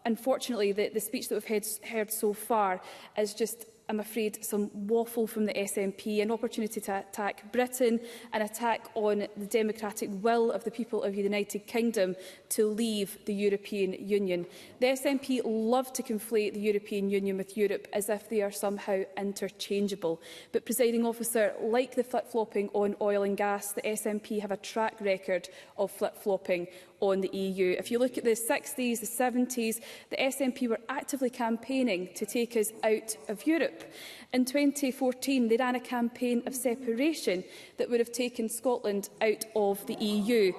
unfortunately, the speech that we've heard so far is just, I'm afraid, some waffle from the SNP, an opportunity to attack Britain, an attack on the democratic will of the people of the United Kingdom to leave the European Union. The SNP love to conflate the European Union with Europe as if they are somehow interchangeable. But, presiding officer, like the flip-flopping on oil and gas, the SNP have a track record of flip-flopping on the EU. If you look at the 60s, the 70s, the SNP were actively campaigning to take us out of Europe. In 2014, they ran a campaign of separation that would have taken Scotland out of the EU.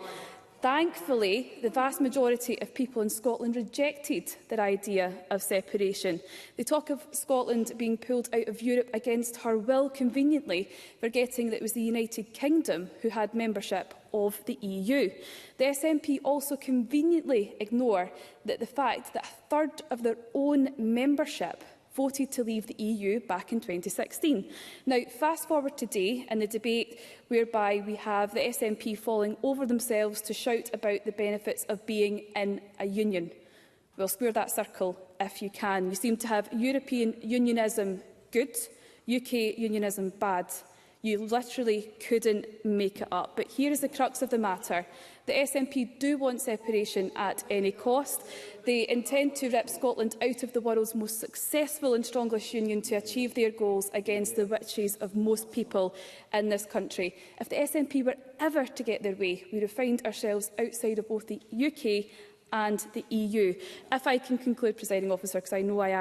Thankfully, the vast majority of people in Scotland rejected their idea of separation. They talk of Scotland being pulled out of Europe against her will, conveniently forgetting that it was the United Kingdom who had membership of the EU. The SNP also conveniently ignore the fact that a third of their own membership voted to leave the EU back in 2016. Now, fast forward today in the debate whereby we have the SNP falling over themselves to shout about the benefits of being in a union. Well, square that circle if you can. You seem to have European unionism good, UK unionism bad. You literally couldn't make it up. But here is the crux of the matter. The SNP do want separation at any cost. They intend to rip Scotland out of the world's most successful and strongest union to achieve their goals against the wishes of most people in this country. If the SNP were ever to get their way, we would find ourselves outside of both the UK and the EU. If I can conclude, presiding officer, because I know I am